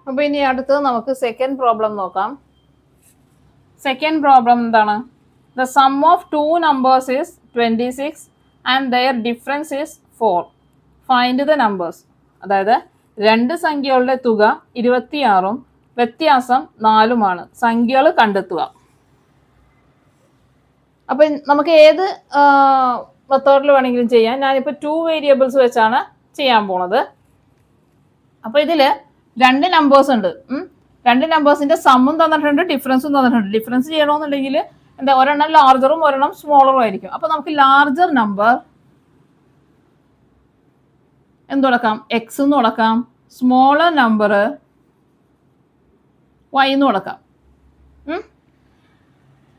അപ്പോൾ ഇനി അടുത്തത് നമുക്ക് സെക്കൻഡ് പ്രോബ്ലം നോക്കാം. സെക്കൻഡ് പ്രോബ്ലം എന്താണ്? The sum of two numbers is 26 and their difference is 4. Find the numbers. അതായത് രണ്ട് സംഖ്യകളുടെ തുക 26ഉം വ്യത്യാസം 4ഉമാണ്. സംഖ്യകൾ കണ്ടെത്തുക. അപ്പം നമുക്ക് ഏത് മെത്തേഡിൽ വേണമെങ്കിലും ചെയ്യാം. ഞാനിപ്പോൾ 2 വേരിയബിൾസ് വെച്ചാണ് ചെയ്യാൻ പോണത്. അപ്പോൾ ഇതിൽ രണ്ട് നമ്പേഴ്സ് ഉണ്ട്. രണ്ട് നമ്പേഴ്സിന്റെ സമ്മും തന്നിട്ടുണ്ട്, ഡിഫറൻസും തന്നിട്ടുണ്ട്. ഡിഫറൻസ് ചെയ്യണമെന്നുണ്ടെങ്കിൽ എന്താ, ഒരെണ്ണം ലാർജറും ഒരെണ്ണം സ്മോളറും ആയിരിക്കും. അപ്പോൾ നമുക്ക് ലാർജർ നമ്പർ എന്ത് കൊടുക്കാം? എക്സ് എന്ന് കൊടുക്കാം. സ്മോളർ നമ്പർ വൈ എന്ന് കൊടുക്കാം.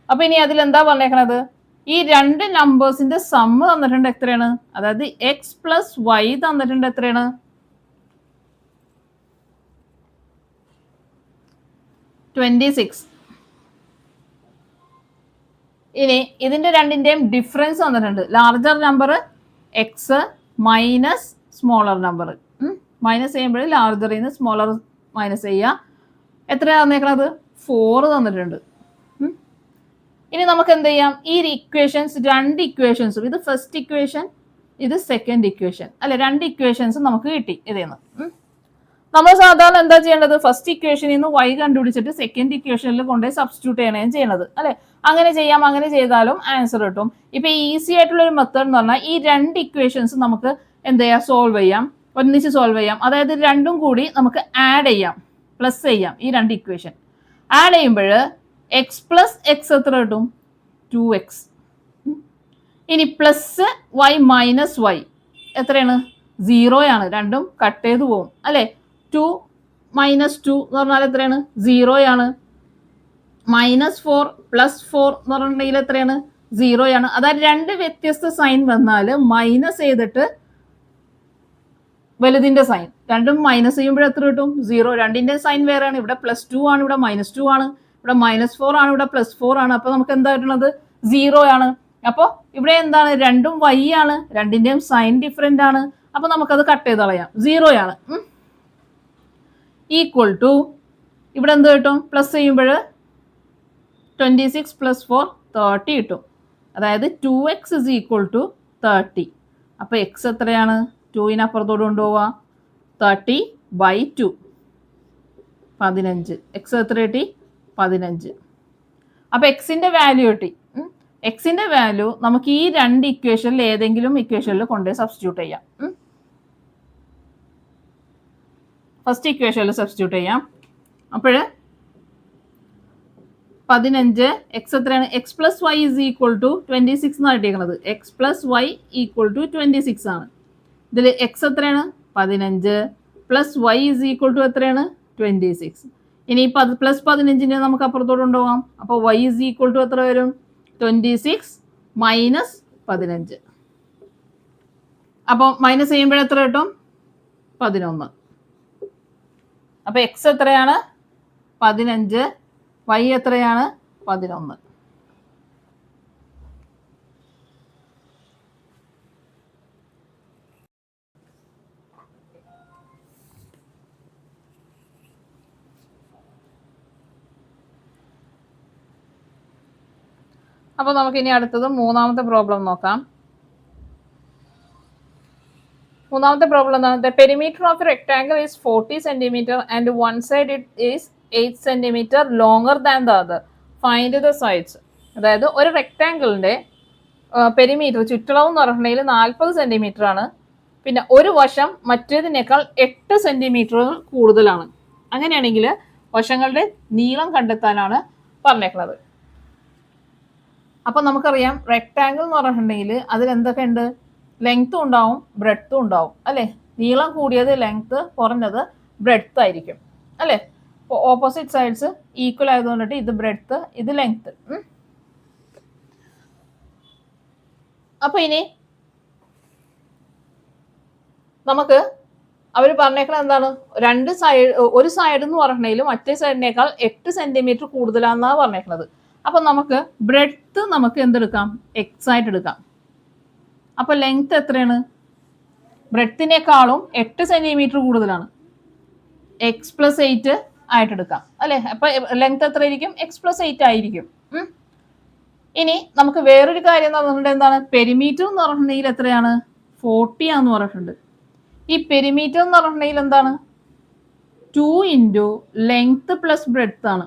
അപ്പൊ ഇനി അതിൽ എന്താ പറഞ്ഞേക്കണത്? ഈ രണ്ട് നമ്പേഴ്സിന്റെ സമ്മ് തന്നിട്ടുണ്ട് എത്രയാണ്? അതായത് എക്സ് പ്ലസ് വൈ തന്നിട്ടുണ്ട് എത്രയാണ്? 26. ഇനി ഇതിന്റെ രണ്ടിന്റെയും ഡിഫറൻസ് തന്നിട്ടുണ്ട്. Larger number X minus smaller number. Minus ചെയ്യുമ്പോൾ ലാർജറിൽ നിന്ന് സ്മോളർ മൈനസ് ചെയ്യുക. എത്രയാണ് തന്നേക്കണത്? 4 തന്നിട്ടുണ്ട്. ഇനി നമുക്ക് എന്ത് ചെയ്യാം? ഈ ഇക്വേഷൻസ്, രണ്ട് ഇക്വേഷൻസും, ഇത് ഫസ്റ്റ് ഇക്വേഷൻ, ഇത് സെക്കൻഡ് ഇക്വേഷൻ അല്ലെ, രണ്ട് ഇക്വേഷൻസും നമുക്ക് കിട്ടി ഇതേന്ന്. നമ്മൾ സാധാരണ എന്താ ചെയ്യേണ്ടത്? ഫസ്റ്റ് ഇക്വേഷനിൽ നിന്ന് വൈ കണ്ടുപിടിച്ചിട്ട് സെക്കൻഡ് ഇക്വേഷനിൽ കൊണ്ടുപോയി സബ്സ്റ്റിറ്റ്യൂട്ട് ചെയ്യണേ ചെയ്യണത് അല്ലെ. അങ്ങനെ ചെയ്യാം. അങ്ങനെ ചെയ്താലും ആൻസർ കിട്ടും. ഇപ്പൊ ഈസി ആയിട്ടുള്ള ഒരു മെത്തേഡ് എന്ന് പറഞ്ഞാൽ ഈ രണ്ട് ഇക്വേഷൻസ് നമുക്ക് എന്ത് ചെയ്യാം? സോൾവ് ചെയ്യാം, ഒന്നിച്ച് സോൾവ് ചെയ്യാം. അതായത് രണ്ടും കൂടി നമുക്ക് ആഡ് ചെയ്യാം, പ്ലസ് ചെയ്യാം. ഈ രണ്ട് ഇക്വേഷൻ ആഡ് ചെയ്യുമ്പോൾ എക്സ് പ്ലസ് എക്സ് എത്ര കിട്ടും? 2x. ഇനി പ്ലസ് വൈ മൈനസ് വൈ എത്രയാണ്? 0 ആണ്. രണ്ടും കട്ട് ചെയ്ത് പോകും അല്ലെ. 2 മൈനസ് 2 എന്ന് പറഞ്ഞാൽ എത്രയാണ്? 0 ആണ്. -4 പ്ലസ് 4 എന്ന് പറഞ്ഞിട്ടുണ്ടെങ്കിൽ എത്രയാണ്? 0 ആണ്. അതായത് രണ്ട് വ്യത്യസ്ത സൈൻ വന്നാൽ മൈനസ് ചെയ്തിട്ട് വലുതിന്റെ സൈൻ, രണ്ടും മൈനസ് ചെയ്യുമ്പോൾ എത്ര കിട്ടും? 0. രണ്ടിന്റെ സൈൻ വേറെയാണ്. ഇവിടെ +2 ആണ്, ഇവിടെ -2 ആണ്, ഇവിടെ -4 ആണ്, ഇവിടെ +4 ആണ്. അപ്പൊ നമുക്ക് എന്താ കിട്ടുന്നത്? 0 ആണ്. അപ്പോൾ ഇവിടെ എന്താണ്? രണ്ടും y ആണ്, രണ്ടിന്റെയും സൈൻ ഡിഫറെന്റ് ആണ്. അപ്പൊ നമുക്കത് കട്ട് ചെയ്ത് കളയാം. 0 ആണ്. ഈക്വൽ ടു ഇവിടെ എന്ത് കിട്ടും? പ്ലസ് ചെയ്യുമ്പോൾ 26 + 4 30 കിട്ടും. അതായത് 2x is equal to 30. അപ്പൊ എക്സ് എത്രയാണ്? 2 അപ്പുറത്തോട് കൊണ്ടുപോവാ. 30/2 15. എക്സ് എത്ര കിട്ടി? 15. അപ്പൊ എക്സിന്റെ വാല്യൂ കിട്ടി. എക്സിന്റെ വാല്യൂ നമുക്ക് ഈ രണ്ട് ഇക്വേഷനിൽ ഏതെങ്കിലും ഇക്വേഷനിൽ കൊണ്ടുപോയി സബ്സ്റ്റിറ്റ്യൂട്ട് ചെയ്യാം. ഫസ്റ്റ് ഇക്വേഷനിൽ സബ്സ്റ്റിറ്റ്യൂട്ട് ചെയ്യാം. അപ്പോൾ 15 എക്സ് എത്രയാണ്? X plus y is equal to 26 എന്നാണ് കിട്ടിയിരിക്കുന്നത്. X plus y equal to 26 ആണ്. ഇതിൽ എക്സ് എത്രയാണ്? 15 plus y is equal to എത്രയാണ്? 26. ഇനി പ്ലസ് 15 നമുക്ക് അപ്പുറത്തോട്ട് കൊണ്ടുപോകാം. അപ്പോൾ വൈ ഇസ് ഈക്വൽ ടു എത്ര വരും? 26 മൈനസ് 15. അപ്പോൾ മൈനസ് ചെയ്യുമ്പോൾ എത്ര കിട്ടും? 11. അപ്പൊ എക്സ് എത്രയാണ്? 15. വൈ എത്രയാണ്? 11. അപ്പൊ നമുക്ക് ഇനി അടുത്തത് മൂന്നാമത്തെ പ്രോബ്ലം നോക്കാം. മൂന്നാമത്തെ പ്രോബ്ലം എന്താണ്? The perimeter of rectangle is 40 centimetre and one side it is 8 centimetre longer than the other. Find the sides. അതായത് ഒരു റെക്ടാംഗിളിന്റെ പെരിമീറ്റർ, ചുറ്റളവ് എന്ന് പറഞ്ഞിട്ടുണ്ടെങ്കിൽ 40 സെന്റിമീറ്റർ ആണ്. പിന്നെ ഒരു വശം മറ്റേതിനേക്കാൾ 8 സെന്റിമീറ്റർ കൂടുതലാണ്. അങ്ങനെയാണെങ്കിൽ വശങ്ങളുടെ നീളം കണ്ടെത്താനാണ് പറഞ്ഞേക്കുന്നത്. അപ്പൊ നമുക്കറിയാം റെക്ടാംഗിൾ എന്ന് പറഞ്ഞിട്ടുണ്ടെങ്കിൽ അതിൽ എന്തൊക്കെ ഉണ്ട്? ലെങ്ത്തും ഉണ്ടാവും, ബ്രെഡ്ത്തും ഉണ്ടാവും അല്ലെ. നീളം കൂടിയത് ലെങ്ത്ത്, കുറഞ്ഞത് ബ്രെഡ്ത്ത് ആയിരിക്കും അല്ലെ. അപ്പോൾ ഓപ്പോസിറ്റ് സൈഡ്സ് ഈക്വൽ ആയതുകൊണ്ടിട്ട് ഇത് ബ്രെഡ്ത്ത്, ഇത് ലെങ്ത്ത്. അപ്പൊ ഇനി നമുക്ക് അവർ പറഞ്ഞേക്കണത് എന്താണ്? രണ്ട് സൈഡ്, ഒരു സൈഡ് എന്ന് പറഞ്ഞിട്ടുണ്ടെങ്കിൽ മറ്റേ സൈഡിനേക്കാൾ 8 സെന്റിമീറ്റർ കൂടുതലാണെന്നാണ് പറഞ്ഞേക്കുന്നത്. അപ്പൊ നമുക്ക് ബ്രെഡ്ത്ത് നമുക്ക് എന്തെടുക്കാം? എക്സ് ആയിട്ട് എടുക്കാം. അപ്പൊ ലെങ്ത് എത്രയാണ്? ബ്രെഡ്ത്തിനേക്കാളും 8 സെന്റിമീറ്റർ കൂടുതലാണ്. x+8 ആയിട്ട് എടുക്കാം അല്ലേ. അപ്പൊ ലെങ്ത് എത്ര ആയിരിക്കും? x+8 ആയിരിക്കും. ഇനി നമുക്ക് വേറൊരു കാര്യം എന്ന് പറഞ്ഞിട്ടുണ്ട്, എന്താണ്? പെരിമീറ്റർ എന്ന് പറഞ്ഞിട്ടുണ്ടെങ്കിൽ എത്രയാണ്? 40 ആന്ന് പറഞ്ഞിട്ടുണ്ട്. ഈ പെരിമീറ്റർ എന്ന് പറഞ്ഞിട്ടുണ്ടെങ്കിൽ എന്താണ്? 2 ഇൻറ്റു ലെങ്ത് പ്ലസ് ബ്രെഡ്ത്ത് ആണ്.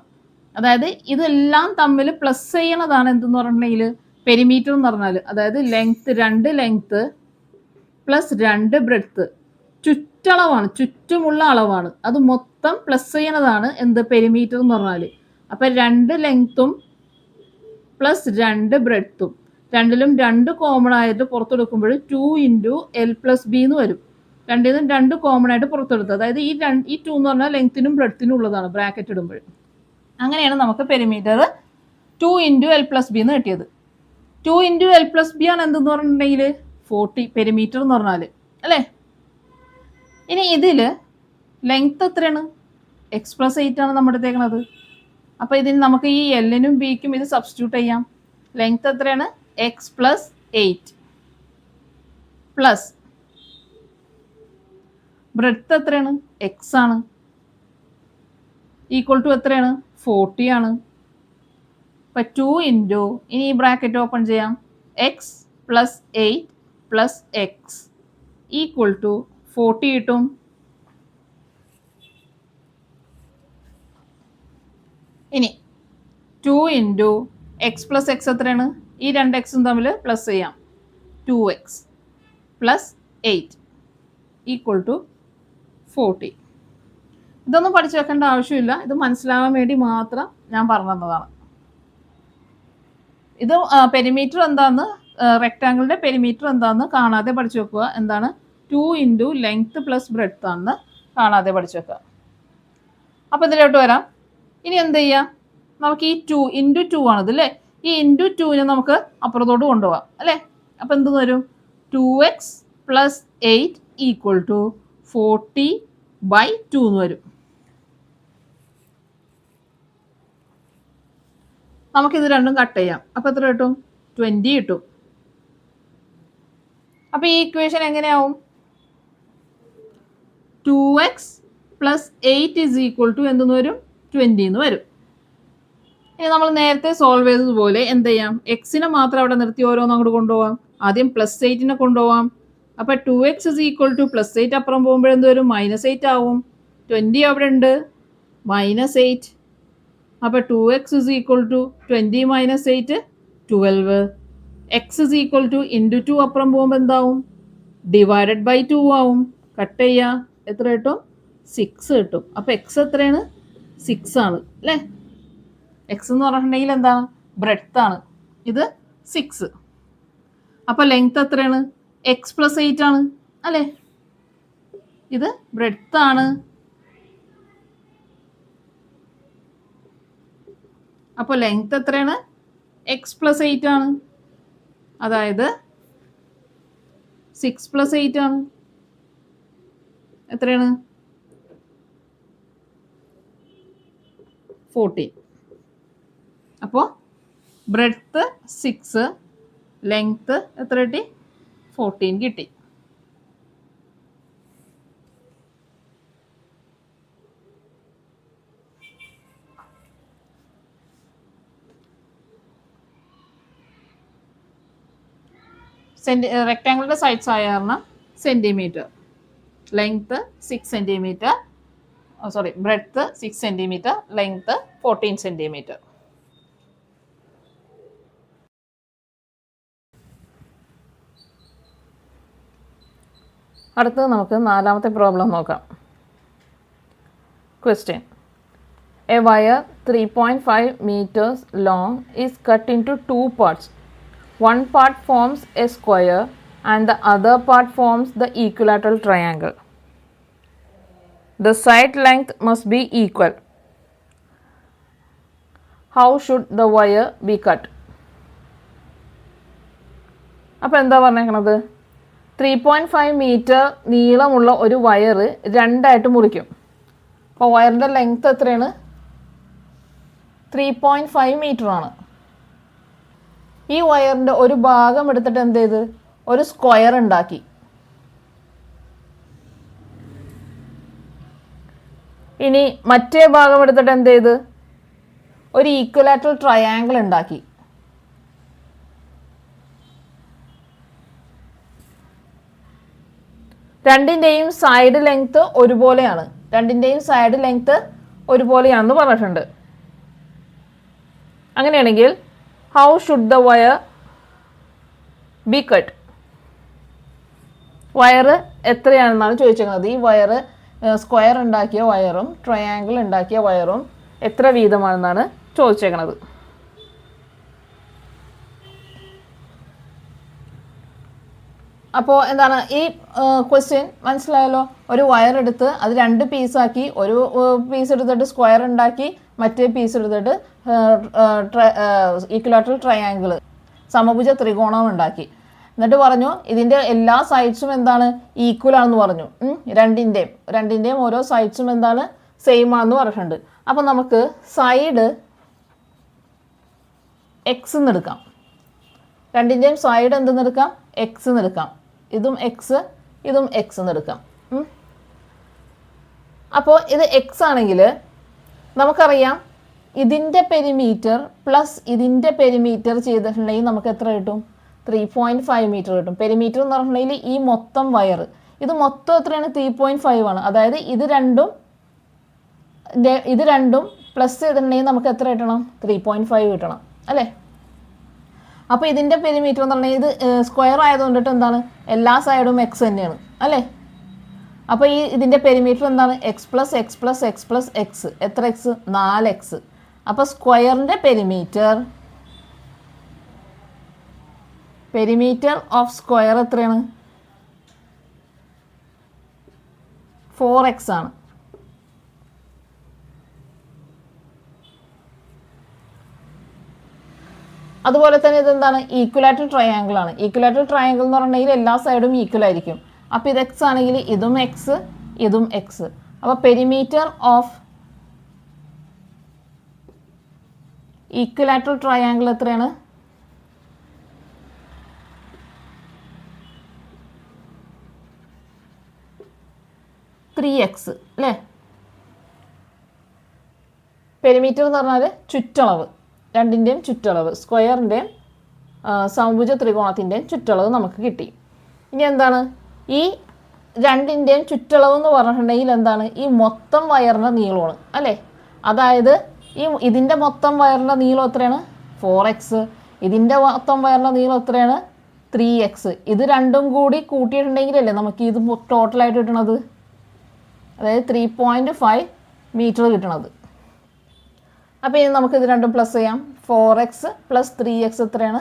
അതായത് ഇതെല്ലാം തമ്മിൽ പ്ലസ് ചെയ്യണതാണ് എന്തെന്ന് പറഞ്ഞിട്ടുണ്ടെങ്കിൽ പെരിമീറ്റർ എന്ന് പറഞ്ഞാൽ. അതായത് ലെങ്ത് 2 ലെങ്ത് പ്ലസ് 2 ബ്രെഡ്ത്ത്, ചുറ്റളവാണ്, ചുറ്റുമുള്ള അളവാണ്. അത് മൊത്തം പ്ലസ് ചെയ്യണതാണ് എന്ത്? പെരിമീറ്റർ എന്ന് പറഞ്ഞാൽ. അപ്പം 2 ലെങ്ത്തും പ്ലസ് 2 ബ്രെഡ്ത്തും, രണ്ടിലും 2 കോമൺ ആയിട്ട് പുറത്തെടുക്കുമ്പോൾ 2 ഇൻറ്റു L+B എന്ന് വരും. രണ്ടിൽ നിന്നും 2 കോമൺ ആയിട്ട് പുറത്തെടുത്ത്, അതായത് ഈ 2 എന്ന് പറഞ്ഞാൽ ലെങ്ത്തിനും ബ്രെഡ്ത്തിനും ഉള്ളതാണ് ബ്രാക്കറ്റ് ഇടുമ്പോൾ. അങ്ങനെയാണ് നമുക്ക് പെരിമീറ്റർ 2 ഇൻറ്റു L+B എന്ന് കിട്ടിയത്. 2 ഇൻറ്റു L+B ആണ് എന്തെന്ന് പറഞ്ഞിട്ടുണ്ടെങ്കിൽ 40 പെരിമീറ്റർ എന്ന് പറഞ്ഞാൽ അല്ലേ. ഇനി ഇതിൽ ലെങ്ത് എത്രയാണ്? x+8 ആണ് നമ്മൾ എടുത്തേക്കണത്. അപ്പോൾ ഇതിന് നമുക്ക് ഈ എല്ലിനും ബിക്കും ഇത് സബ്സ്റ്റിറ്റ്യൂട്ട് ചെയ്യാം. ലെങ്ത് എത്രയാണ്? x+8 പ്ലസ് ബ്രെഡ്ത്ത് എത്രയാണ്? x ആണ്, ഈക്വൽ ടു എത്രയാണ്? 40 ആണ്. അപ്പം 2 ഇൻറ്റു, ഇനി ഈ ബ്രാക്കറ്റ് ഓപ്പൺ ചെയ്യാം, x+8 plus x equal to 40 കിട്ടും. ഇനി 2 ഇൻറ്റു x+x എത്രയാണ്? ഈ 2 എക്സും തമ്മിൽ പ്ലസ് ചെയ്യാം, 2x പ്ലസ് 8 ഈക്വൽ ടു 40. ഇതൊന്നും പഠിച്ചു വെക്കേണ്ട ആവശ്യമില്ല, ഇത് മനസ്സിലാവാൻ വേണ്ടി മാത്രം ഞാൻ പറഞ്ഞു തന്നതാണ്. ഇത് പെരിമീറ്റർ എന്താന്ന്, റെക്റ്റാങ്കിളിൻ്റെ പെരിമീറ്റർ എന്താന്ന് കാണാതെ പഠിച്ചു വെക്കുക. എന്താണ്? 2 ഇൻറ്റു ലെങ്ത് പ്ലസ് ബ്രെഡ്ത്ത് ആണെന്ന് കാണാതെ പഠിച്ചു വെക്കുക. അപ്പോൾ ഇതിലോട്ട് വരാം. ഇനി എന്ത് ചെയ്യാം? നമുക്ക് ഈ 2 ഇൻറ്റു 2 ആണിത് അല്ലേ. ഈ ഇൻറ്റു 2നെ നമുക്ക് അപ്പുറത്തോട്ട് കൊണ്ടുപോകാം അല്ലേ. അപ്പോൾ എന്ത് വരും? 2x പ്ലസ് 8 ഈക്വൽ ടു 40/2 എന്ന് വരും. നമുക്കിത് രണ്ടും കട്ട് ചെയ്യാം. അപ്പോൾ എത്ര കിട്ടും? 20 കിട്ടും. അപ്പോൾ ഈ ഇക്വേഷൻ എങ്ങനെയാവും? 2x plus 8 is equal to എന്തെന്ന് വരും? 20 എന്ന് വരും. ഇനി നമ്മൾ നേരത്തെ സോൾവ് ചെയ്തതുപോലെ എന്ത് ചെയ്യാം? എക്സിനെ മാത്രം അവിടെ നിർത്തി ഓരോന്നും അങ്ങോട്ട് കൊണ്ടുപോകാം. ആദ്യം +8നെ കൊണ്ടുപോകാം. അപ്പോൾ 2x ഇസ് ഈക്വൽ ടു +8 അപ്പുറം പോകുമ്പോൾ എന്ത് വരും? -8 ആവും. 20 അവിടെ ഉണ്ട്, -8. അപ്പോൾ 2x is equal to 20 - 8 12. x is equal to into 2 അപ്പുറം പോകുമ്പോൾ എന്താവും? /2 ആവും. കട്ട് ചെയ്യുക, എത്ര കിട്ടും? 6 കിട്ടും. അപ്പോൾ x എത്രയാണ്? 6 ആണ് അല്ലേ. എക്സ് എന്ന് പറഞ്ഞിട്ടുണ്ടെങ്കിൽ എന്താണ്? ബ്രെഡ്ത്ത് ആണ്. ഇത് 6. അപ്പോൾ ലെങ്ത് എത്രയാണ്? x+8 ആണ് അല്ലേ. ഇത് ബ്രെഡ്ത്ത് ആണ്. അപ്പോൾ ലെങ്ത് എത്രയാണ്? x+8 ആണ്. അതായത് 6+8 ആണ്. എത്രയാണ്? 14. അപ്പോൾ ബ്രെഡ്ത്ത് 6, ലെങ്ത്ത് എത്ര കിട്ടി? 14 കിട്ടി. റെക്റ്റാങ്കിളിൻ്റെ സൈഡ്സ് ആയ കാരണം centimetre, length 6 centimetre, breadth 6 centimetre, length 14 centimetre. അടുത്തത് നമുക്ക് 4ാമത്തെ പ്രോബ്ലം നോക്കാം. Question: A wire 3.5 meters long is cut into 2 parts. One part forms a square and the other part forms the equilateral triangle. The side length must be equal. How should the wire be cut? അപ്പോൾ എന്താ പറഞ്ഞേക്കണത്? 3.5 meter നീളമുള്ള ഒരു wire രണ്ടായിട്ട് മുറിക്കും. അപ്പോൾ വയറിൻ്റെ length എത്രയാണ്? 3.5 meter ആണ്. ഈ വയറിൻ്റെ ഒരു ഭാഗം എടുത്തിട്ട് എന്ത് ചെയ്ത്? ഒരു സ്ക്വയർ ഉണ്ടാക്കി. ഇനി മറ്റേ ഭാഗം എടുത്തിട്ട് എന്ത് ചെയ്ത് ഒരു ഈക്വലാറ്ററൽ ട്രയാങ്കിൾ ഉണ്ടാക്കി. രണ്ടിൻ്റെയും സൈഡ് ലെങ്ത് ഒരുപോലെയാണ്, രണ്ടിൻ്റെയും സൈഡ് ലെങ്ത് ഒരുപോലെയാണെന്ന് പറഞ്ഞിട്ടുണ്ട്. അങ്ങനെയാണെങ്കിൽ how should the wire be cut? Wire എത്രയാണെന്നാണ് ചോദിച്ചിരിക്കുന്നത്. ഈ വയർ സ്ക്വയർ ഉണ്ടാക്കിയ വയറും ട്രയാങ്കിൾ ഉണ്ടാക്കിയ വയറും എത്ര വീതമാണെന്നാണ് ചോദിച്ചേക്കണത്. അപ്പോൾ എന്താണ് ഈ ക്വസ്റ്റ്യൻ മനസ്സിലായല്ലോ. ഒരു വയർ എടുത്ത് അത് 2 പീസാക്കി, ഒരു പീസ് എടുത്തിട്ട് സ്ക്വയർ ഉണ്ടാക്കി, മറ്റേ പീസ് എടുത്തിട്ട് ഈക്വലാറ്ററൽ ട്രയാങ്കിൾ സമഭുജ ത്രികോണം ഉണ്ടാക്കി. എന്നിട്ട് പറഞ്ഞു ഇതിൻ്റെ എല്ലാ സൈഡ്സും എന്താണ് ഈക്വൽ ആണെന്ന് പറഞ്ഞു. രണ്ടിൻ്റെയും ഓരോ സൈഡ്സും എന്താണ് സെയിം ആണെന്ന് പറഞ്ഞിട്ടുണ്ട്. അപ്പം നമുക്ക് സൈഡ് എക്സ് എന്ന് എടുക്കാം. രണ്ടിൻ്റെയും സൈഡ് എന്തെന്ന് എടുക്കാം? എക്സ് എന്ന് എടുക്കാം. ഇതും എക്സ്, ഇതും എക്സ് എന്ന് എടുക്കാം. അപ്പോൾ ഇത് എക്സ് ആണെങ്കിൽ നമുക്കറിയാം ഇതിൻ്റെ പെരിമീറ്റർ പ്ലസ് ഇതിൻ്റെ പെരിമീറ്റർ ചെയ്തിട്ടുണ്ടെങ്കിൽ നമുക്ക് എത്ര കിട്ടും? 3.5 മീറ്റർ കിട്ടും. പെരിമീറ്റർ എന്ന് പറഞ്ഞിട്ടുണ്ടെങ്കിൽ ഈ മൊത്തം വയർ, ഇത് മൊത്തം എത്രയാണ്? 3.5 ആണ്. അതായത് ഇത് രണ്ടും പ്ലസ് ചെയ്തിട്ടുണ്ടെങ്കിൽ നമുക്ക് എത്ര കിട്ടണം? 3.5 കിട്ടണം അല്ലേ? അപ്പോൾ ഇതിൻ്റെ പെരിമീറ്റർ എന്ന് പറഞ്ഞാൽ ഇത് സ്ക്വയർ ആയതുകൊണ്ടിട്ട് എന്താണ് എല്ലാ സൈഡും എക്സ് തന്നെയാണ് അല്ലേ? അപ്പോൾ ഇതിൻ്റെ പെരിമീറ്റർ എന്താണ്? X plus X plus X plus X. എത്ര എക്സ്? 4x. അപ്പോൾ സ്ക്വയറിൻ്റെ പെരിമീറ്റർ ഓഫ് സ്ക്വയർ എത്രയാണ്? 4x ആണ്. അതുപോലെ തന്നെ ഇതെന്താണ്? ഈക്വലാറ്ററൽ ട്രയാങ്കിൾ ആണ്. ഈക്വലാറ്ററൽ ട്രയാങ്കിൾ എന്ന് പറഞ്ഞിട്ടുണ്ടെങ്കിൽ എല്ലാ സൈഡും ഈക്വൽ ആയിരിക്കും. അപ്പോൾ ഇത് എക്സ് ആണെങ്കിൽ ഇതും എക്സ്, ഇതും എക്സ്. അപ്പോൾ പെരിമീറ്റർ ഓഫ് ഈക്വലാറ്ററൽ ട്രയാങ്കിൾ എത്രയാണ്? 3x അല്ലേ? പെരിമീറ്റർ എന്ന് പറഞ്ഞാൽ ചുറ്റളവ്, രണ്ടിൻ്റെയും ചുറ്റളവ്, സ്ക്വയറിൻ്റെയും സമഭുജ ത്രികോണത്തിൻ്റെയും ചുറ്റളവ് നമുക്ക് കിട്ടി. ഇനി എന്താണ് ഈ രണ്ടിൻ്റെയും ചുറ്റളവ് എന്ന് പറഞ്ഞിട്ടുണ്ടെങ്കിൽ എന്താണ്? ഈ മൊത്തം വയറിൻ്റെ നീളമാണ് അല്ലേ? അതായത് ഇതിൻ്റെ മൊത്തം വയറിൻ്റെ നീളം എത്രയാണ്? 4x. ഇതിൻ്റെ മൊത്തം വയറിൻ്റെ നീളം എത്രയാണ്? 3x. ഇത് രണ്ടും കൂടി കൂട്ടിയിട്ടുണ്ടെങ്കിലല്ലേ നമുക്ക് ഇത് ടോട്ടലായിട്ട് കിട്ടണത്, അതായത് 3.5 മീറ്റർ കിട്ടണത്. അപ്പോൾ ഇനി നമുക്കിത് രണ്ടും പ്ലസ് ചെയ്യാം. 4x പ്ലസ് 3x എത്രയാണ്?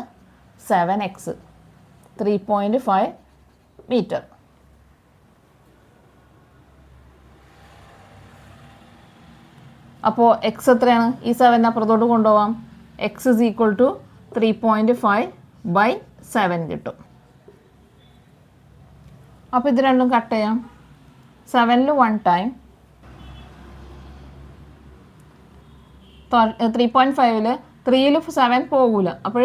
7x. 3.5 മീറ്റർ. അപ്പോൾ എക്സ് എത്രയാണ്? ഈ 7 അപ്പുറത്തോട്ട് കൊണ്ടുപോകാം. എക്സ് ഇസ് ഈക്വൽ ടു 3.5/7 കിട്ടും. അപ്പോൾ ഇത് രണ്ടും കട്ട് ചെയ്യാം. 7ൽ 1 ടൈം, 3.5ൽ 3ൽ 7 പോകില്ല, അപ്പോൾ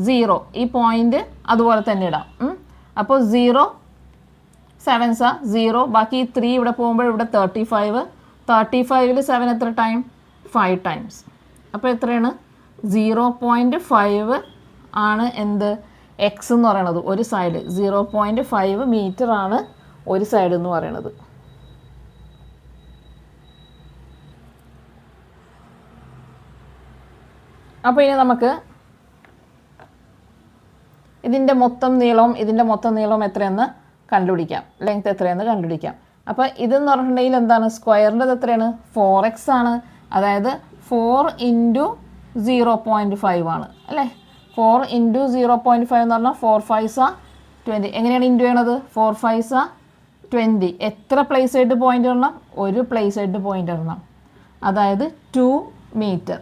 0. ഈ പോയിൻ്റ് അതുപോലെ തന്നെ ഇടാം. അപ്പോൾ 0 7s 0, ബാക്കി 3 ഇവിടെ പോകുമ്പോൾ ഇവിടെ 35. 35ൽ 7 എത്ര ടൈം? 5 ടൈംസ്. അപ്പോൾ എത്രയാണ്? 0.5 ആണ് എന്ത്? എക്സ് എന്ന് പറയണത് ഒരു സൈഡ്. 0.5 മീറ്റർ ആണ് ഒരു സൈഡ് എന്ന് പറയണത്. അപ്പോൾ ഇനി നമുക്ക് ഇതിൻ്റെ മൊത്തം നീളം എത്രയെന്ന് കണ്ടുപിടിക്കാം, ലെങ്ത് എത്രയെന്ന് കണ്ടുപിടിക്കാം. അപ്പോൾ ഇതെന്ന് പറഞ്ഞിട്ടുണ്ടെങ്കിൽ എന്താണ്? സ്ക്വയറിൻ്റെ എത്രയാണ്? 4x ആണ്. അതായത് 4 × 0.5 ആണ് അല്ലേ? 4 × 0.5 എന്ന് പറഞ്ഞാൽ 4 5s 20. എങ്ങനെയാണ് ഇൻറ്റു ചെയ്യണത്? 4 5s 20. എത്ര പ്ലേസ് ആയിട്ട് പോയിൻ്റ് ഇടണം? ഒരു പ്ലേസ് ആയിട്ട് പോയിൻ്റ് ഇടണം, അതായത് 2 മീറ്റർ.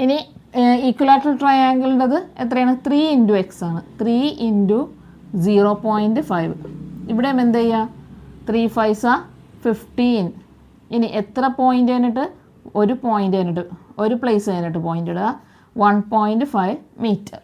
ഇനി ഈക്വലാറ്ററൽ ട്രയാങ്കിളിൻ്റെത് എത്രയാണ്? 3 × x ആണ്. 3 × 0.5. ഇവിടെ എന്ത് ചെയ്യുക? 3 5s 15. ഇനി എത്ര പോയിൻ്റ് കഴിഞ്ഞിട്ട്? ഒരു പോയിൻ്റ് കഴിഞ്ഞിട്ട്, ഒരു പ്ലേസ് കഴിഞ്ഞിട്ട് പോയിൻ്റ് ഇടുക. 1.5 മീറ്റർ.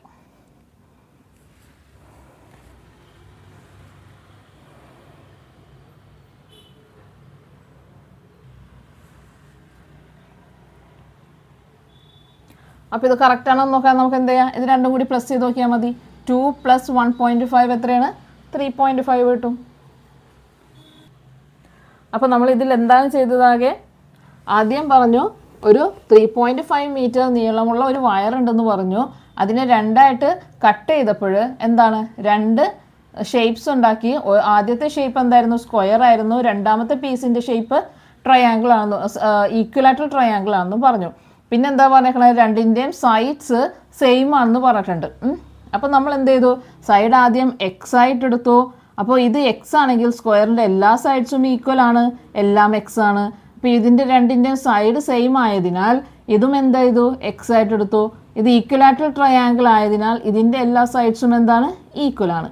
അപ്പോൾ ഇത് കറക്റ്റ് ആണോ എന്ന് നോക്കാൻ നമുക്ക് എന്ത് ചെയ്യാം, ഇത് രണ്ടും കൂടി പ്ലസ് ചെയ്ത് നോക്കിയാൽ മതി. 2 + 1.5 എത്രയാണ്? 3.5 കിട്ടും. അപ്പോൾ നമ്മൾ ഇതിൽ എന്താണ് ചെയ്തതാകെ? ആദ്യം പറഞ്ഞു ഒരു 3.5 മീറ്റർ നീളമുള്ള ഒരു വയർ ഉണ്ടെന്ന് പറഞ്ഞു. അതിനെ രണ്ടായിട്ട് കട്ട് ചെയ്തപ്പോൾ എന്താണ്, രണ്ട് ഷേപ്സ് ഉണ്ടാക്കി. ആദ്യത്തെ ഷേപ്പ് എന്തായിരുന്നു? സ്ക്വയർ ആയിരുന്നു. രണ്ടാമത്തെ പീസിൻ്റെ ഷേപ്പ് ട്രയാങ്കിൾ ആണെന്ന്, ഈക്വലാറ്ററൽ ട്രയാങ്കിൾ ആണെന്ന് പറഞ്ഞു. പിന്നെ എന്താ പറഞ്ഞേക്കണത്? രണ്ടിൻ്റെയും സൈഡ്സ് സെയിം ആണെന്ന് പറഞ്ഞിട്ടുണ്ട്. അപ്പോൾ നമ്മൾ എന്ത് ചെയ്തു? സൈഡ് ആദ്യം എക്സ് ആയിട്ട് എടുത്തു. അപ്പോൾ ഇത് എക്സ് ആണെങ്കിൽ സ്ക്വയറിൻ്റെ എല്ലാ സൈഡ്സും ഈക്വൽ ആണ്, എല്ലാം എക്സ് ആണ്. അപ്പോൾ ഇതിൻ്റെ രണ്ടിൻ്റെയും സൈഡ് സെയിം ആയതിനാൽ ഇതും എന്ത് ചെയ്തു? എക്സ് ആയിട്ട് എടുത്തു. ഇത് ഈക്വലാറ്ററൽ ട്രയാങ്കിൾ ആയതിനാൽ ഇതിൻ്റെ എല്ലാ സൈഡ്സും എന്താണ്? ഈക്വൽ ആണ്.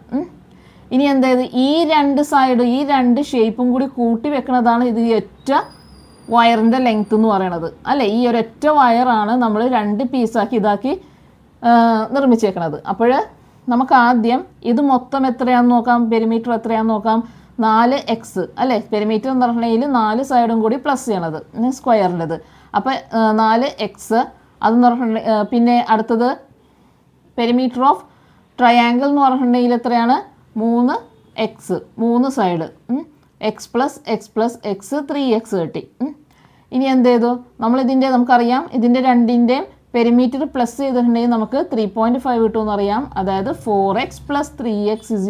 ഇനി എന്തായത്? ഈ രണ്ട് സൈഡ്, ഈ രണ്ട് ഷേപ്പും കൂടി കൂട്ടി വെക്കുന്നതാണ് ഇത് ഒറ്റ വയറിൻ്റെ ലെങ്ത് എന്ന് പറയണത് അല്ലേ. ഈ ഒരൊറ്റ വയറാണ് നമ്മൾ രണ്ട് പീസാക്കി ഇതാക്കി നിർമ്മിച്ചേക്കണത്. അപ്പോൾ നമുക്ക് ആദ്യം ഇത് മൊത്തം എത്രയാണെന്ന് നോക്കാം, പെരിമീറ്റർ എത്രയാണെന്ന് നോക്കാം. 4x അല്ലേ. പെരിമീറ്റർ എന്ന് പറഞ്ഞാൽ 4 സൈഡും കൂടി പ്ലസ് ചെയ്യണത് സ്ക്വയറിൻ്റെത്. അപ്പോൾ 4x അതെന്ന് പറഞ്ഞിട്ടുണ്ടെങ്കിൽ, പിന്നെ അടുത്തത് പെരിമീറ്റർ ഓഫ് ട്രയാങ്കിൾ എന്ന് പറഞ്ഞിട്ടുണ്ടെങ്കിൽ എത്രയാണ്? 3x, 3 side x + x 3x കിട്ടി. ഇനി എന്ത് ചെയ്തു? നമ്മളിതിൻ്റെ നമുക്കറിയാം ഇതിൻ്റെ രണ്ടിൻ്റെയും പെരിമീറ്റർ പ്ലസ് ചെയ്തിട്ടുണ്ടെങ്കിൽ നമുക്ക് 3.5 കിട്ടുമെന്ന് അറിയാം. അതായത് 4x + 3x =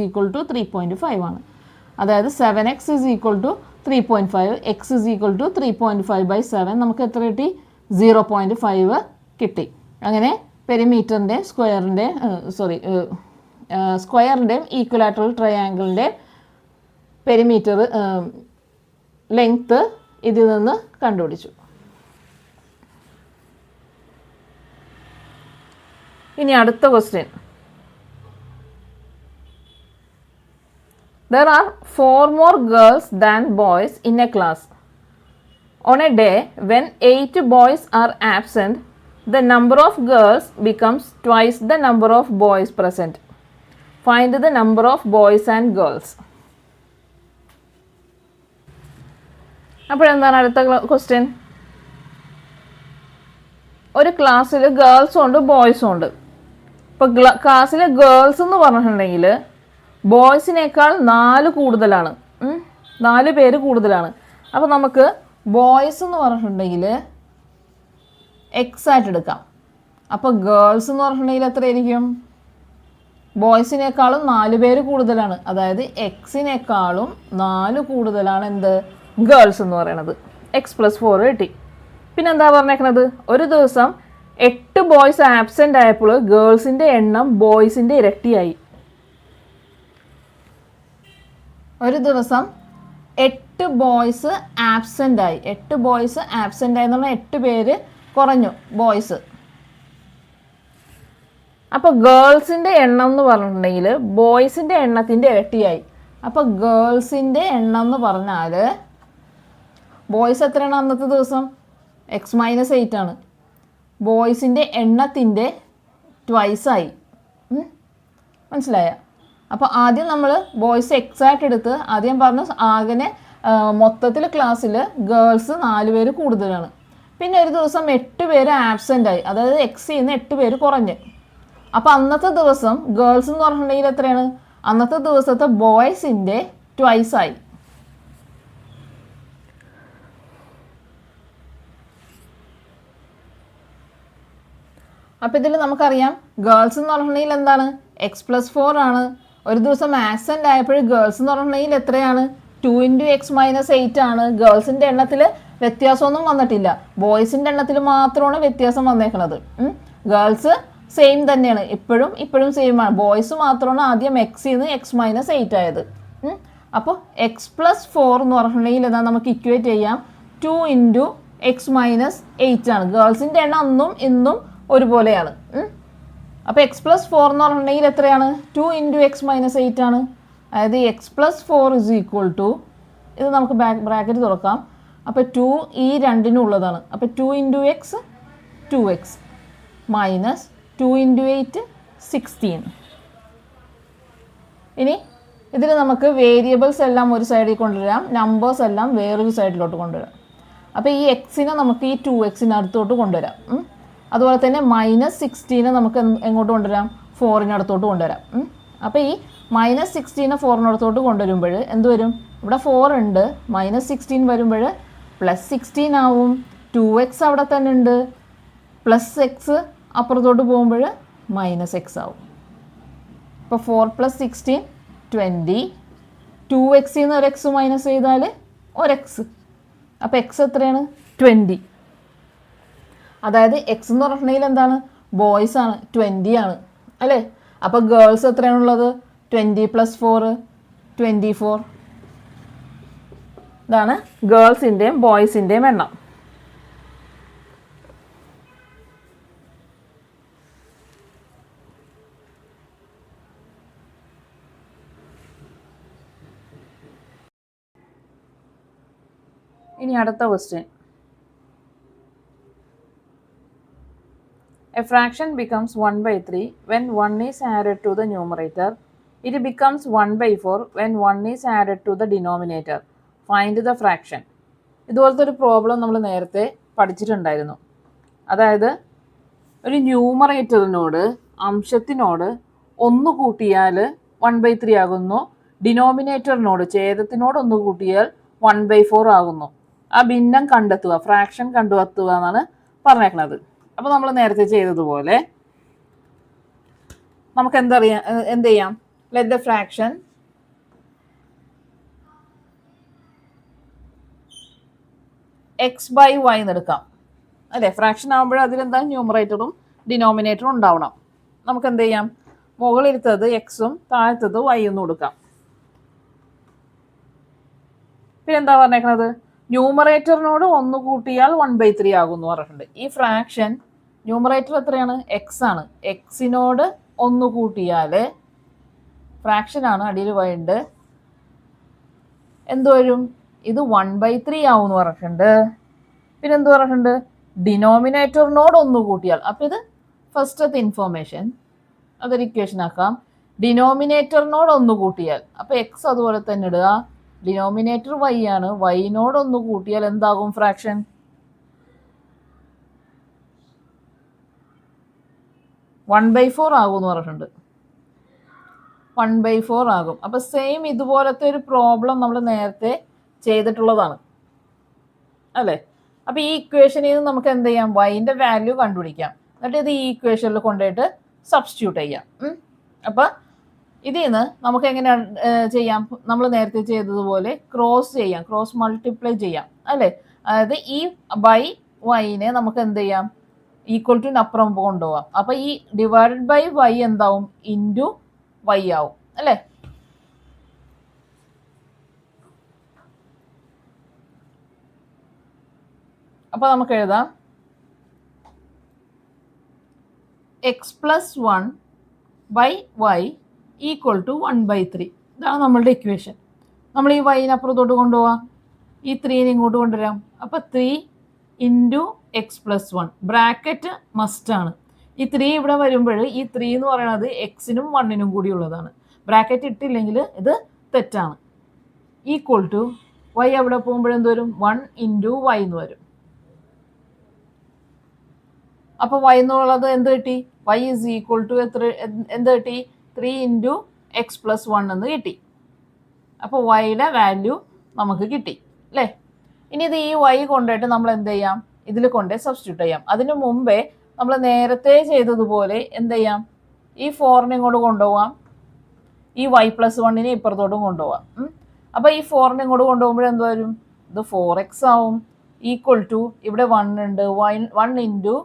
3.5 ആണ്. അതായത് 7x = 3.5, x = 3.5/7. നമുക്ക് എത്ര കിട്ടി? 0.5 കിട്ടി. അങ്ങനെ പെരിമീറ്ററിൻ്റെ സ്ക്വയറിൻ്റെയും ഈക്വലാറ്ററൽ ട്രയാങ്കിളിൻ്റെ പെരിമീറ്റർ ലെങ്ത്ത് ഇതിൽ നിന്ന് കണ്ടുപിടിച്ചു. ഇനി അടുത്ത question. There are 4 more girls than boys in a class. On a day when 8 boys are absent, the number of girls becomes twice the number of boys present. Find the number of boys and girls. അപ്പോൾ എന്താണ് അടുത്ത question? ഒരു ക്ലാസ്സിൽ ഗേൾസും ഉണ്ട് ബോയ്സും ഉണ്ട്. ഇപ്പോൾ ക്ലാസ്സിൽ girls എന്ന് പറഞ്ഞിട്ടുണ്ടെങ്കിൽ ബോയ്സിനേക്കാൾ 4 കൂടുതലാണ്, 4 പേര് കൂടുതലാണ്. അപ്പോൾ നമുക്ക് ബോയ്സ് എന്ന് പറഞ്ഞിട്ടുണ്ടെങ്കിൽ എക്സ് ആയിട്ട് എടുക്കാം. അപ്പോൾ ഗേൾസ് എന്ന് പറഞ്ഞിട്ടുണ്ടെങ്കിൽ എത്രയായിരിക്കും? ബോയ്സിനേക്കാളും 4 പേര് കൂടുതലാണ്. അതായത് എക്സിനേക്കാളും 4 കൂടുതലാണ് എന്ത്? ഗേൾസ് എന്ന് പറയണത്. x + 4 കിട്ടി. പിന്നെന്താ പറഞ്ഞേക്കണത്? ഒരു ദിവസം 8 ബോയ്സ് ആബ്സെൻ്റ് ആയപ്പോൾ ഗേൾസിൻ്റെ എണ്ണം ബോയ്സിൻ്റെ ഇരട്ടിയായി. ഒരു ദിവസം 8 ബോയ്സ് ആബ്സെൻ്റ് ആയി. 8 ബോയ്സ് ആബ്സെൻ്റ് ആയി എന്ന് പറഞ്ഞാൽ 8 പേര് കുറഞ്ഞു ബോയ്സ്. അപ്പോൾ ഗേൾസിൻ്റെ എണ്ണം എന്ന് പറഞ്ഞിട്ടുണ്ടെങ്കിൽ ബോയ്സിൻ്റെ എണ്ണത്തിൻ്റെ ഇരട്ടിയായി. അപ്പോൾ ഗേൾസിൻ്റെ എണ്ണം എന്ന് പറഞ്ഞാൽ ബോയ്സ് എത്രയാണ് അന്നത്തെ ദിവസം? x - 8 ആണ്. ബോയ്സിൻ്റെ എണ്ണത്തിൻ്റെ ട്വൈസായി. മനസ്സിലായ? അപ്പോൾ ആദ്യം നമ്മൾ ബോയ്സ് എക്സ് ആയിട്ട് എടുത്ത് ആദ്യം പറഞ്ഞു ആകെ മൊത്തത്തിൽ ക്ലാസ്സിൽ ഗേൾസ് 4 പേര് കൂടുതലാണ്. പിന്നെ ഒരു ദിവസം 8 പേര് ആബ്സെൻ്റ് ആയി. അതായത് എക്സിൽ നിന്ന് 8 പേര് കുറഞ്ഞ്. അപ്പോൾ അന്നത്തെ ദിവസം ഗേൾസ് എന്ന് പറഞ്ഞിട്ടുണ്ടെങ്കിൽ എത്രയാണ്? അന്നത്തെ ദിവസത്തെ ബോയ്സിൻ്റെ ട്വൈസായി. അപ്പോൾ ഇതിൽ നമുക്കറിയാം ഗേൾസ് എന്ന് പറഞ്ഞിട്ടുണ്ടെങ്കിൽ എന്താണ്? x + 4 ആണ്. ഒരു ദിവസം ആബ്സെൻ്റ് ആയപ്പോൾ ഗേൾസ് എന്ന് പറഞ്ഞിട്ടുണ്ടെങ്കിൽ എത്രയാണ്? 2 × x - 8 ആണ്. ഗേൾസിൻ്റെ എണ്ണത്തിൽ വ്യത്യാസമൊന്നും വന്നിട്ടില്ല. ബോയ്സിൻ്റെ എണ്ണത്തിൽ മാത്രമാണ് വ്യത്യാസം വന്നേക്കുന്നത്. ഗേൾസ് സെയിം തന്നെയാണ്, ഇപ്പോഴും സെയിം ആണ്. ബോയ്സ് മാത്രമാണ് ആദ്യം എക്സിൽ നിന്ന് x - 8 ആയത്. അപ്പോൾ x + 4 എന്ന് പറഞ്ഞിട്ടുണ്ടെങ്കിൽ എന്താ നമുക്ക് ഇക്വേറ്റ് ചെയ്യാം? 2 × x - 8 ആണ്. ഗേൾസിൻ്റെ എണ്ണം അന്നും ഇന്നും ഒരുപോലെയാണ്. അപ്പോൾ x + 4 എന്ന് പറഞ്ഞിട്ടുണ്ടെങ്കിൽ എത്രയാണ്? 2 × x - 8 ആണ്. അതായത് x + 4 = ഇത് നമുക്ക് ബ്രാക്കറ്റ് തുറക്കാം. അപ്പോൾ 2 ഈ രണ്ടിനുള്ളതാണ്. അപ്പോൾ 2 × x 2x മൈനസ് 2 × 8 16. ഇനി ഇതിൽ നമുക്ക് വേരിയബിൾസ് എല്ലാം ഒരു സൈഡിൽ കൊണ്ടുവരാം, നമ്പേഴ്സ് എല്ലാം വേറൊരു സൈഡിലോട്ട് കൊണ്ടുവരാം. അപ്പോൾ ഈ എക്സിനെ നമുക്ക് ഈ 2x അടുത്തോട്ട് കൊണ്ടുവരാം. അതുപോലെ തന്നെ -16 നമുക്ക് എങ്ങോട്ട് കൊണ്ടുവരാം? 4-നടുത്തോട്ട് കൊണ്ടുവരാം. അപ്പോൾ ഈ -16 4-നടുത്തോട്ട് കൊണ്ടുവരുമ്പോൾ എന്ത് വരും? ഇവിടെ 4 ഉണ്ട്, -16 വരുമ്പോൾ +16 ആവും. 2x അവിടെ തന്നെ ഉണ്ട്, +x അപ്പുറത്തോട്ട് പോകുമ്പോൾ -x ആവും. അപ്പോൾ 4 + 16 20. 2x നിന്ന് ഒരു x മൈനസ് ചെയ്താൽ ഒരു x. അപ്പോൾ x എത്രയാണ്? 20. അതായത് x എന്ന് പറഞ്ഞിട്ടുണ്ടെങ്കിൽ എന്താണ്? ബോയ്സ് ആണ്, 20 ആണ് അല്ലേ? അപ്പോൾ ഗേൾസ് എത്രയാണുള്ളത്? 20 + 4 24. ഇതാണ് ഗേൾസിൻ്റെയും ബോയ്സിൻ്റെയും എണ്ണം. ഇനി അടുത്ത question. A fraction becomes 1/3 when 1 is added to the numerator. It becomes 1/4 when 1 is added to the denominator. Find the fraction. ഇതുപോലത്തെ ഒരു പ്രോബ്ലം നമ്മൾ നേരത്തെ പഠിച്ചിട്ടുണ്ടായിരുന്നു. അതായത് ഒരു ന്യൂമറേറ്ററിനോട്, അംശത്തിനോട് 1 കൂട്ടിയാൽ 1/3 ആകുന്നു. ഡിനോമിനേറ്ററിനോട്, ഛേദത്തിനോട് 1 കൂട്ടിയാൽ 1/4 ആകുന്നു. ആ ഭിന്നം കണ്ടെത്തുക, ഫ്രാക്ഷൻ കണ്ടെത്തുക എന്നാണ് പറഞ്ഞേക്കുന്നത്. അപ്പോൾ നമ്മൾ നേരത്തെ ചെയ്തതുപോലെ നമുക്ക് എന്ത് ചെയ്യാം? ലെറ്റ് ദ ഫ്രാക്ഷൻ x/y എന്നെടുക്കാം അല്ലേ? ഫ്രാക്ഷൻ ആകുമ്പോൾ അതിലെന്താ? ന്യൂമറേറ്ററും ഡിനോമിനേറ്ററും ഉണ്ടാവണം. നമുക്ക് എന്ത് ചെയ്യാം? മുകളിലത്തത് എക്സും താഴത്തത് y എന്നും കൊടുക്കാം. പിന്നെ എന്താ പറഞ്ഞേക്കുന്നത്? ന്യൂമറേറ്ററിനോട് 1 കൂട്ടിയാൽ 1/3 ആകുമെന്ന് പറഞ്ഞിട്ടുണ്ട്. ഈ ഫ്രാക്ഷൻ ന്യൂമറേറ്റർ എത്രയാണ്? x ആണ്. എക്സിനോട് 1 കൂട്ടിയാൽ ഫ്രാക്ഷനാണ്, അടിയിൽ y ഉണ്ട്, എന്ത് വരും? ഇത് 1/3 ആവുമെന്ന് പറഞ്ഞിട്ടുണ്ട്. പിന്നെ എന്ത് പറഞ്ഞിട്ടുണ്ട്? ഡിനോമിനേറ്ററിനോട് 1 കൂട്ടിയാൽ. അപ്പോൾ ഇത് ഫസ്റ്റത്തെ ഇൻഫോർമേഷൻ, അതൊരു ഇക്വേഷൻ ആക്കാം. ഡിനോമിനേറ്ററിനോട് 1 കൂട്ടിയാൽ, അപ്പോൾ x അതുപോലെ തന്നെ ഇടുക. ഡിനോമിനേറ്റർ y ആണ്, y-നോട് 1 കൂട്ടിയാൽ എന്താകും ഫ്രാക്ഷൻ? 1/4 ആകുമെന്ന് പറഞ്ഞിട്ടുണ്ട്. 1/4 ആകും. അപ്പോൾ സെയിം ഇതുപോലത്തെ ഒരു പ്രോബ്ലം നമ്മൾ നേരത്തെ ചെയ്തിട്ടുള്ളതാണ് അല്ലേ? അപ്പോൾ ഈ ഇക്വേഷനിൽ നിന്ന് നമുക്ക് എന്ത് ചെയ്യാം? y-ൻ്റെ വാല്യൂ കണ്ടുപിടിക്കാം. എന്നിട്ട് ഇത് ഈ ഇക്വേഷനിൽ കൊണ്ടുപോയിട്ട് സബ്സ്റ്റിറ്റ്യൂട്ട് ചെയ്യാം. അപ്പോൾ ഇതിൽ നിന്ന് നമുക്ക് എങ്ങനെയാണ് ചെയ്യാം? നമ്മൾ നേരത്തെ ചെയ്തതുപോലെ ക്രോസ് ചെയ്യാം, ക്രോസ് മൾട്ടിപ്ലൈ ചെയ്യാം അല്ലേ? അതായത് ഈ y-നെ നമുക്ക് എന്ത് ചെയ്യാം? ഈക്വൽ ടു അപ്പുറം കൊണ്ടുപോകാം. അപ്പോൾ ഈ ഡിവൈഡഡ് ബൈ y എന്താവും? ഇൻറ്റു y ആവും അല്ലേ? അപ്പോൾ നമുക്ക് എഴുതാം x+1/y ഈക്വൽ ടു 1/3. ഇതാണ് നമ്മളുടെ ഇക്വേഷൻ. നമ്മൾ ഈ y-നെ അപ്പുറത്തോട്ട് കൊണ്ടുപോകാം, ഈ 3-നെ ഇങ്ങോട്ട് കൊണ്ടുവരാം. അപ്പോൾ 3 ഇൻറ്റു x+1 ബ്രാക്കറ്റ് മസ്റ്റാണ്. ഈ 3 ഇവിടെ വരുമ്പോൾ ഈ 3 എന്ന് പറയുന്നത് എക്സിനും 1-നും കൂടി ഉള്ളതാണ്. ബ്രാക്കറ്റ് ഇട്ടില്ലെങ്കിൽ ഇത് തെറ്റാണ്. ഈക്വൽ ടു y അവിടെ പോകുമ്പോഴെന്ത് വരും? 1 ഇൻറ്റു y എന്ന് വരും. അപ്പോൾ y എന്നുള്ളത് എന്ത് കിട്ടി? y ഈസ് ഈക്വൽ ടു എന്ത് കിട്ടി? 3 ഇൻറ്റു x+1 എന്ന് കിട്ടി. അപ്പോൾ y-യുടെ വാല്യൂ നമുക്ക് കിട്ടി അല്ലേ? ഇനി ഇത് ഈ y കൊണ്ടുപോയിട്ട് നമ്മൾ എന്ത് ചെയ്യാം? ഇതിൽ കൊണ്ടുപോയി സബ്സ്റ്റിറ്റ്യൂട്ട് ചെയ്യാം. അതിനു മുമ്പേ നമ്മൾ നേരത്തെ ചെയ്തതുപോലെ എന്ത് ചെയ്യാം? ഈ 4-നെ ഇങ്ങോട്ട് കൊണ്ടുപോകാം, ഈ y+1-നെ ഇപ്പുറത്തോട്ടും കൊണ്ടുപോകാം. അപ്പോൾ ഈ 4-നെ ഇങ്ങോട്ട് കൊണ്ടുപോകുമ്പോൾ എന്ത് വരും? ഇത് 4x ആവും. ഈക്വൽ ടു ഇവിടെ 1 ഉണ്ട്, 1 ഇൻറ്റു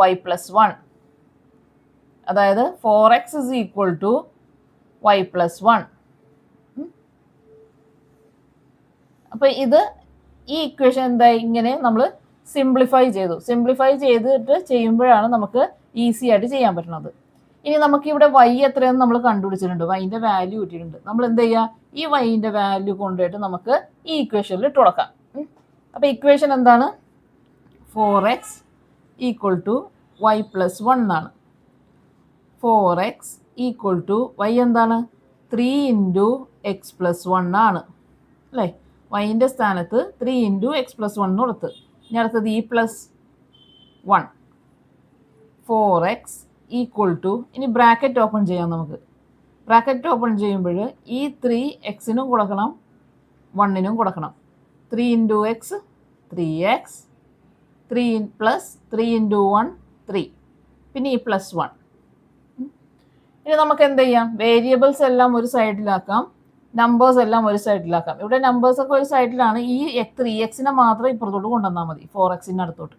y+1. അതായത് 4x is equal to y+1. അപ്പോൾ ഇത് ഈ ഇക്വേഷൻ എന്തായി? ഇങ്ങനെ നമ്മൾ സിംപ്ലിഫൈ ചെയ്തു. സിംപ്ലിഫൈ ചെയ്തിട്ട് ചെയ്യുമ്പോഴാണ് നമുക്ക് ഈസി ആയിട്ട് ചെയ്യാൻ പറ്റുന്നത്. ഇനി നമുക്ക് ഇവിടെ y എത്രയെന്ന് നമ്മൾ കണ്ടുപിടിച്ചിട്ടുണ്ട്, y-ൻ്റെ വാല്യൂ കിട്ടിയിട്ടുണ്ട്. നമ്മൾ എന്ത് ചെയ്യുക? ഈ y-ൻ്റെ വാല്യൂ കൊണ്ടുപോയിട്ട് നമുക്ക് ഈ ഇക്വേഷനിൽ ഇട്ട് കൊടുക്കാം. അപ്പോൾ ഇക്വേഷൻ എന്താണ്? 4x ഈക്വൽ ടു y+1 എന്നാണ്. 4x ഈക്വൽ ടു y എന്താണ്? 3 ഇൻറ്റു x+1 ആണ് അല്ലേ? y-ൻ്റെ സ്ഥാനത്ത് 3 ഇൻറ്റു x+1 കൊടുത്ത്. ഇനി അടുത്തത് e+1. 4x ഈക്വൽ ടു, ഇനി ബ്രാക്കറ്റ് ഓപ്പൺ ചെയ്യാം നമുക്ക്. ബ്രാക്കറ്റ് ഓപ്പൺ ചെയ്യുമ്പോൾ ഈ 3 എക്സിനും കൊടുക്കണം 1നും കൊടുക്കണം. 3 into X 3x, 3 plus 3 into 1 3, പിന്നെ ഈ പ്ലസ് 1. ഇനി നമുക്ക് എന്ത് ചെയ്യാം, വേരിയബിൾസ് എല്ലാം ഒരു സൈഡിലാക്കാം, നമ്പേഴ്സ് എല്ലാം ഒരു സൈഡിലാക്കാം. ഇവിടെ നമ്പേഴ്സൊക്കെ ഒരു സൈഡിലാണ്, ഈ 3xനെ മാത്രം ഇപ്പുറത്തോട്ട് കൊണ്ടുവന്നാൽ മതി, 4xൻ്റെ അടുത്തോട്ട്.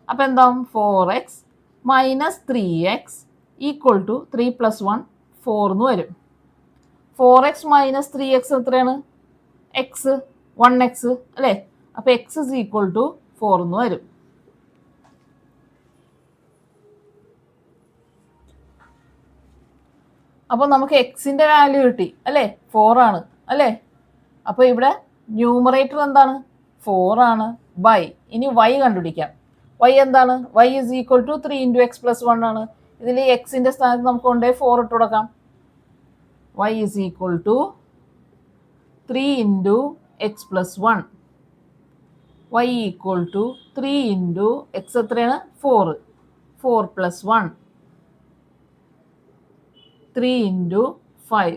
അപ്പോൾ എന്താവും, 4x minus 3x equal to 3 plus 1 4 എന്ന് വരും. 4x മൈനസ് 3x എത്രയാണ്, എക്സ് 1x അല്ലേ. അപ്പോൾ x ഇസ് ഈക്വൽ ടു 4 എന്ന് വരും. അപ്പോൾ നമുക്ക് എക്സിൻ്റെ വാല്യൂ കിട്ടി അല്ലേ, 4 ആണ് അല്ലേ. അപ്പോൾ ഇവിടെ ന്യൂമറേറ്റർ എന്താണ്, 4 ആണ്, ബൈ. ഇനി y കണ്ടുപിടിക്കാം. y എന്താണ്, y is equal to 3 into x plus 1 ആണ്. ഇതിൽ എക്സിൻ്റെ സ്ഥാനത്ത് നമുക്ക് കൊണ്ടുപോയി 4 ഇട്ട് കൊടുക്കാം. y is equal to 3 into x plus 1, y equal to 3 into x എത്രയാണ് 4, 4 പ്ലസ് 1, 3 ഇൻറ്റു 5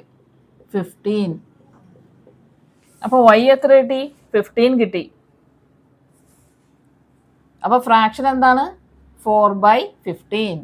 15. അപ്പോൾ y എത്ര കിട്ടി, 15 കിട്ടി. അപ്പോൾ ഫ്രാക്ഷൻ എന്താണ്, 4/15.